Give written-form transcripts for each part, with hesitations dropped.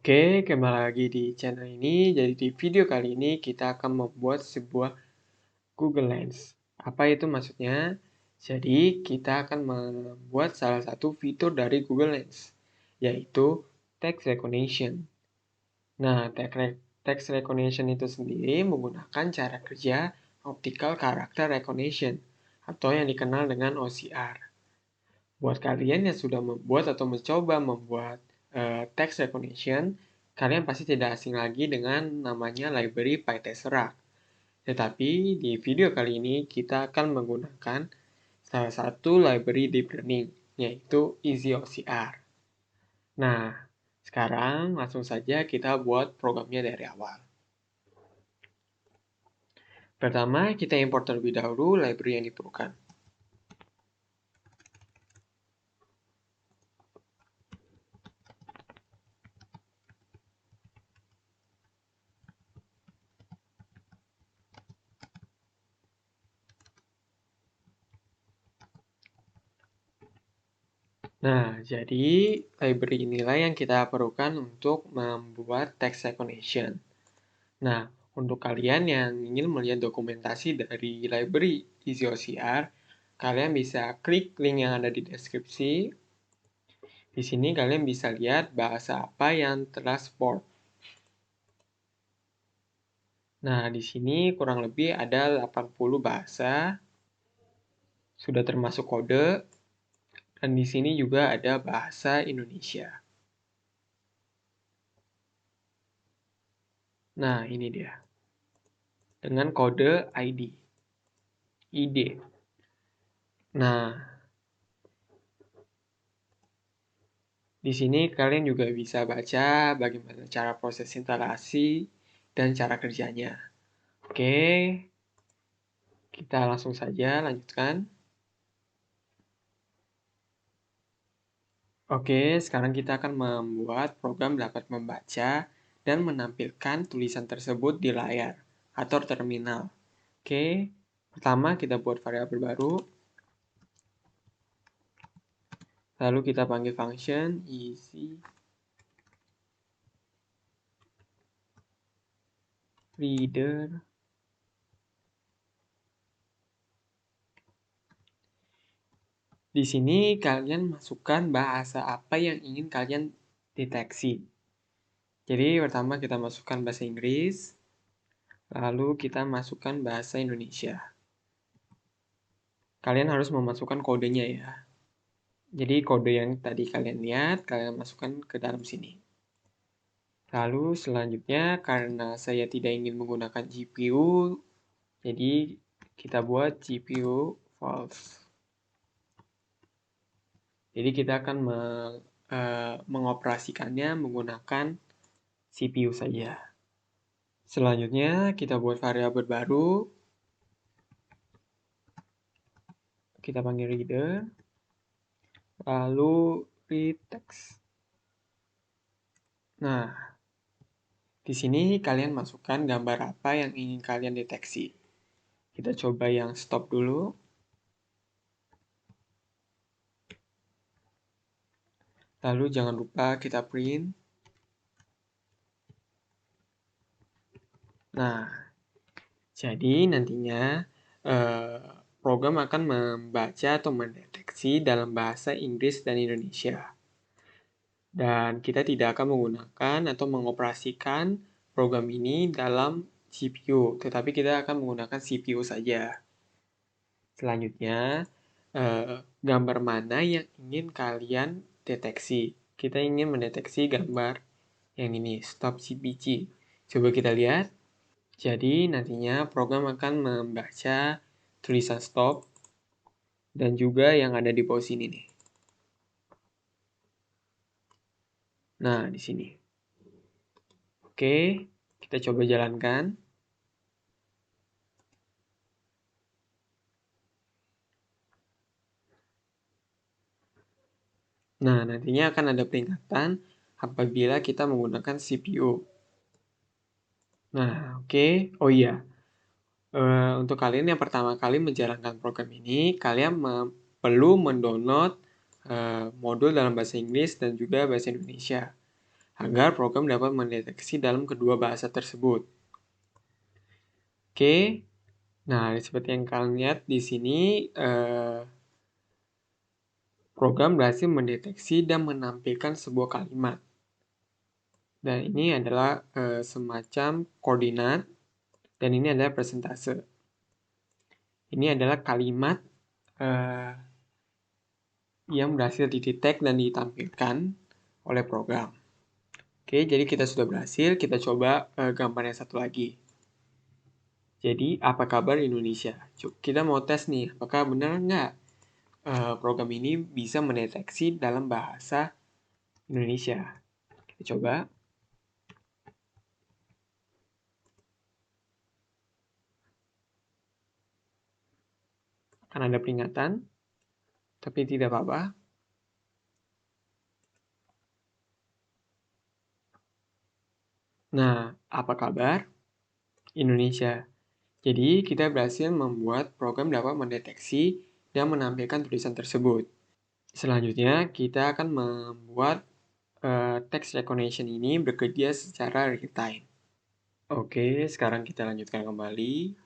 Oke, kembali lagi di channel ini. Jadi di video kali ini kita akan membuat sebuah Google Lens. Apa itu maksudnya? Jadi kita akan membuat salah satu fitur dari Google Lens, yaitu text recognition. Nah, text recognition itu sendiri menggunakan cara kerja optical character recognition atau yang dikenal dengan OCR. Buat kalian yang sudah membuat atau mencoba membuat text recognition, kalian pasti tidak asing lagi dengan namanya library PyTesseract. Tetapi di video kali ini kita akan menggunakan salah satu library deep learning, yaitu EasyOCR. Nah, sekarang langsung saja kita buat programnya dari awal. Pertama, kita import terlebih dahulu library yang diperlukan. Nah, jadi library inilah yang kita perlukan untuk membuat text recognition. Nah, untuk kalian yang ingin melihat dokumentasi dari library EasyOCR, kalian bisa klik link yang ada di deskripsi. Di sini kalian bisa lihat bahasa apa yang telah support. Nah, di sini kurang lebih ada 80 bahasa, sudah termasuk kode, dan di sini juga ada bahasa Indonesia. Nah, ini dia. Dengan kode ID. Nah, di sini kalian juga bisa baca bagaimana cara proses instalasi dan cara kerjanya. Oke, kita langsung saja lanjutkan. Oke, sekarang kita akan membuat program dapat membaca dan menampilkan tulisan tersebut di layar atau terminal. Oke, pertama kita buat variabel baru. Lalu kita panggil function easy reader. Di sini kalian masukkan bahasa apa yang ingin kalian deteksi. Jadi pertama kita masukkan bahasa Inggris, lalu kita masukkan bahasa Indonesia. Kalian harus memasukkan kodenya ya. Jadi kode yang tadi kalian lihat, kalian masukkan ke dalam sini. Lalu selanjutnya karena saya tidak ingin menggunakan GPU, jadi kita buat GPU false. Jadi kita akan mengoperasikannya menggunakan CPU saja. Selanjutnya kita buat variabel baru. Kita panggil reader. Lalu read text. Nah, di sini kalian masukkan gambar apa yang ingin kalian deteksi. Kita coba yang stop dulu. Lalu jangan lupa kita print. Nah, jadi nantinya program akan membaca atau mendeteksi dalam bahasa Inggris dan Indonesia. Dan kita tidak akan menggunakan atau mengoperasikan program ini dalam GPU, tetapi kita akan menggunakan CPU saja. Selanjutnya, gambar mana yang ingin kalian deteksi. Kita ingin mendeteksi gambar yang ini, stop CPG. Coba kita lihat. Jadi nantinya program akan membaca tulisan stop dan juga yang ada di bawah sini nih. Nah, di sini. Oke, kita coba jalankan. Nah, nantinya akan ada peringatan apabila kita menggunakan CPU. Nah, oke. Oh iya, untuk kalian yang pertama kali menjalankan program ini, kalian perlu mendownload modul dalam bahasa Inggris dan juga bahasa Indonesia. agar program dapat mendeteksi dalam kedua bahasa tersebut. Oke, nah seperti yang kalian lihat di sini, program berhasil mendeteksi dan menampilkan sebuah kalimat. Dan ini adalah semacam koordinat, dan ini adalah persentase. Ini adalah kalimat yang berhasil didetek dan ditampilkan oleh program. Oke, jadi kita sudah berhasil. Kita coba gambar yang satu lagi. Jadi, apa kabar Indonesia? Kita mau tes nih, apakah benar nggak program ini bisa mendeteksi dalam bahasa Indonesia. Kita coba. Akan ada peringatan, tapi tidak apa-apa. Nah, apa kabar Indonesia? Jadi, kita berhasil membuat program dapat mendeteksi dan menampilkan tulisan tersebut. Selanjutnya, kita akan membuat text recognition ini bekerja secara real time. Oke, sekarang kita lanjutkan kembali.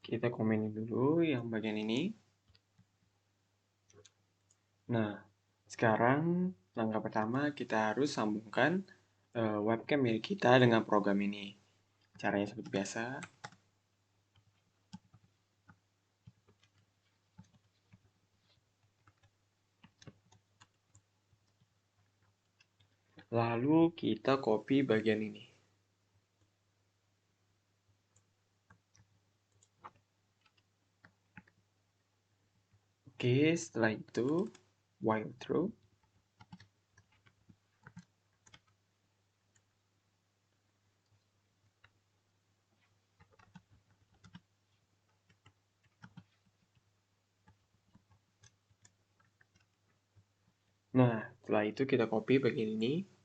Kita komenin dulu yang bagian ini. Nah, sekarang langkah pertama kita harus sambungkan webcam milik kita dengan program ini. Caranya seperti biasa. Lalu kita copy bagian ini. Oke, setelah itu while true. Nah, setelah itu kita copy bagian ini.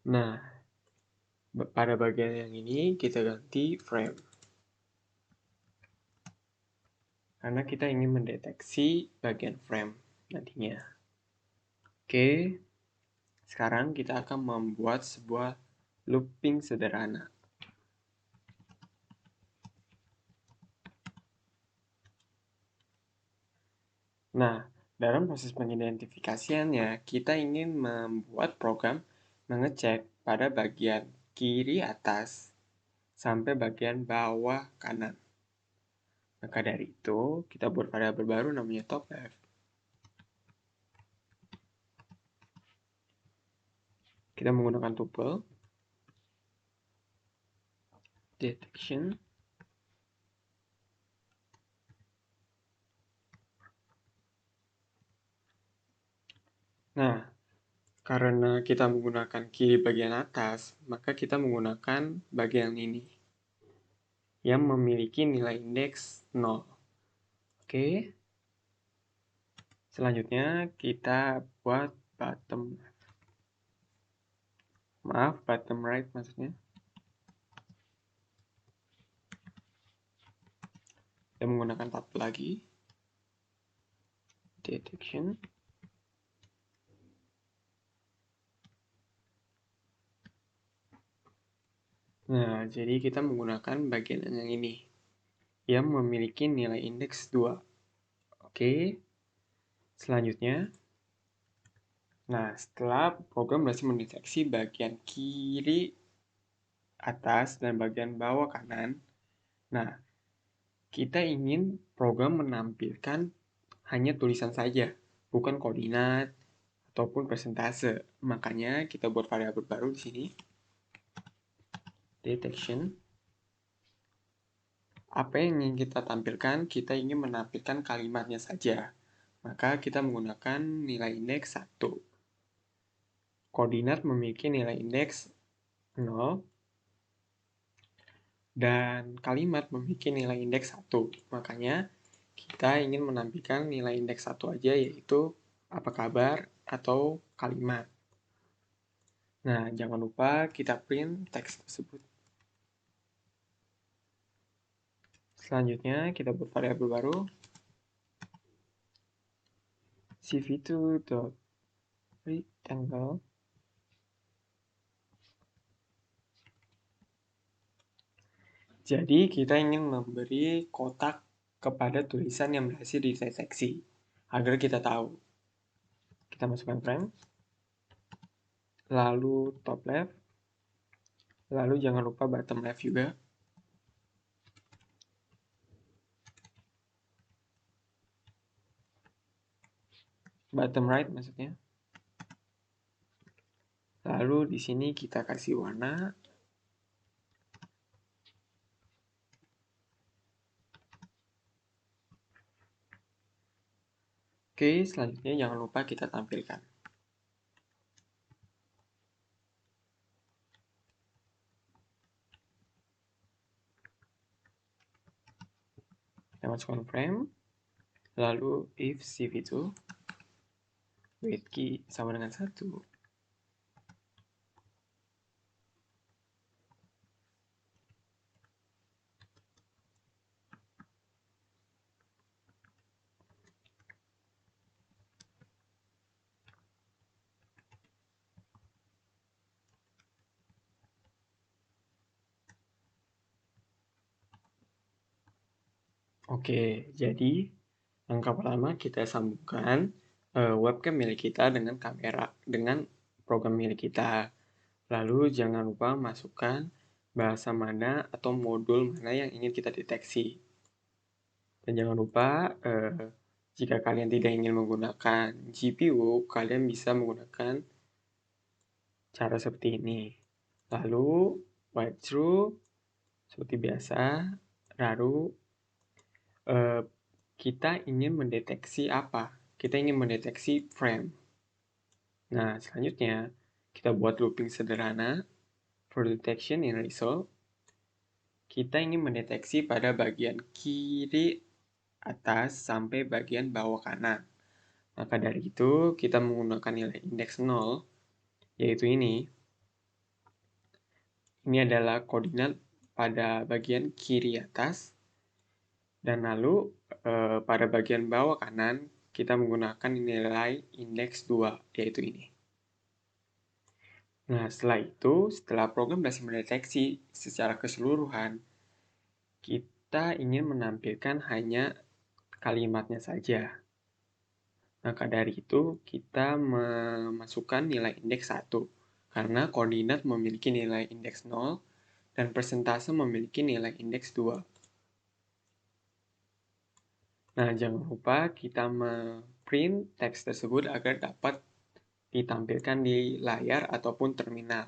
Nah, pada bagian yang ini kita ganti frame. Karena kita ingin mendeteksi bagian frame nantinya. Oke, sekarang kita akan membuat sebuah looping sederhana. Nah, dalam proses pengidentifikasiannya, kita ingin membuat program mengecek pada bagian kiri atas sampai bagian bawah kanan. Maka dari itu, kita buat variabel baru namanya top left. Kita menggunakan tuple detection. Nah, karena kita menggunakan kiri bagian atas, maka kita menggunakan bagian ini yang memiliki nilai indeks 0. Oke. Selanjutnya kita buat bottom left. Maaf, bottom right maksudnya. Kita menggunakan tab lagi. Detection. Nah, jadi kita menggunakan bagian yang ini yang memiliki nilai indeks 2. Oke. Selanjutnya, nah setelah program berhasil mendeteksi bagian kiri atas dan bagian bawah kanan, nah kita ingin program menampilkan hanya tulisan saja, bukan koordinat ataupun persentase. Makanya kita buat variabel baru di sini. Detection. Apa yang ingin kita tampilkan? Kita ingin menampilkan kalimatnya saja. Maka kita menggunakan nilai indeks 1. Koordinat memiliki nilai indeks 0. Dan kalimat memiliki nilai indeks 1. Makanya kita ingin menampilkan nilai indeks 1 aja, yaitu apa kabar atau kalimat. Nah, jangan lupa kita print teks tersebut. Selanjutnya, kita buat variabel baru, cv2.rectangle. Jadi, kita ingin memberi kotak kepada tulisan yang berhasil dideteksi, agar kita tahu. Kita masukkan frame, lalu top left, lalu jangan lupa bottom left juga. Bottom right maksudnya. Lalu di sini kita kasih warna. Oke, selanjutnya jangan lupa kita tampilkan. Kita masukkan frame, lalu if cv2 with key sama dengan 1. Oke, jadi langkah pertama kita sambungkan webcam milik kita dengan kamera, dengan program milik kita. Lalu jangan lupa masukkan bahasa mana atau modul mana yang ingin kita deteksi. Dan jangan lupa, jika kalian tidak ingin menggunakan GPU, kalian bisa menggunakan cara seperti ini. Lalu, white true, seperti biasa, lalu kita ingin mendeteksi apa? Kita ingin mendeteksi frame. Nah, selanjutnya, kita buat looping sederhana, for detection in result. Kita ingin mendeteksi pada bagian kiri atas sampai bagian bawah kanan. Maka dari itu, kita menggunakan nilai indeks 0, yaitu ini. Ini adalah koordinat pada bagian kiri atas. Dan lalu, pada bagian bawah kanan, kita menggunakan nilai indeks 2, yaitu ini. Nah, setelah program berhasil mendeteksi secara keseluruhan, kita ingin menampilkan hanya kalimatnya saja. Maka dari itu, kita memasukkan nilai indeks 1, karena koordinat memiliki nilai indeks 0, dan persentase memiliki nilai indeks 2. Nah, jangan lupa kita print teks tersebut agar dapat ditampilkan di layar ataupun terminal.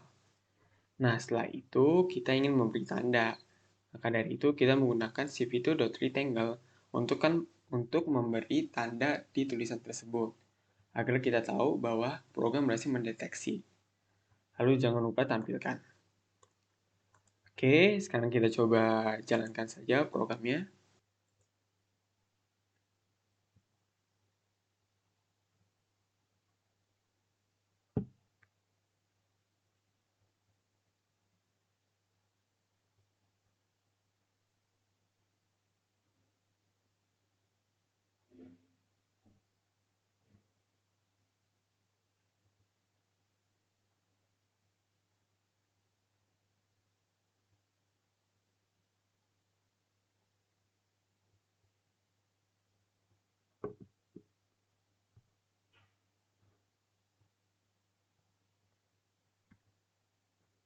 Nah, setelah itu kita ingin memberi tanda. Maka dari itu kita menggunakan cv2.rectangle untuk memberi tanda di tulisan tersebut, agar kita tahu bahwa program berhasil mendeteksi. Lalu jangan lupa tampilkan. Oke, sekarang kita coba jalankan saja programnya.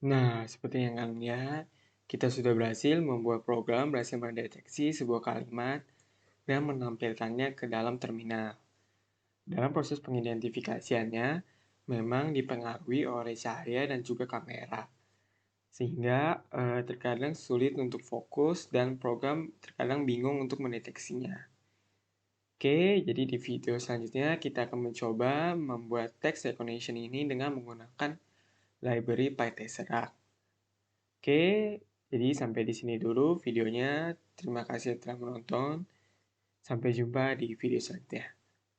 Nah, seperti yang kalian lihat, kita sudah berhasil membuat program berhasil mendeteksi sebuah kalimat dan menampilkannya ke dalam terminal. Dalam proses pengidentifikasiannya, memang dipengaruhi oleh cahaya dan juga kamera. Sehingga terkadang sulit untuk fokus dan program terkadang bingung untuk mendeteksinya. Oke, jadi di video selanjutnya kita akan mencoba membuat text recognition ini dengan menggunakan library PyTesseract. Oke, jadi sampai di sini dulu videonya. Terima kasih telah menonton. Sampai jumpa di video selanjutnya.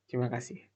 Terima kasih.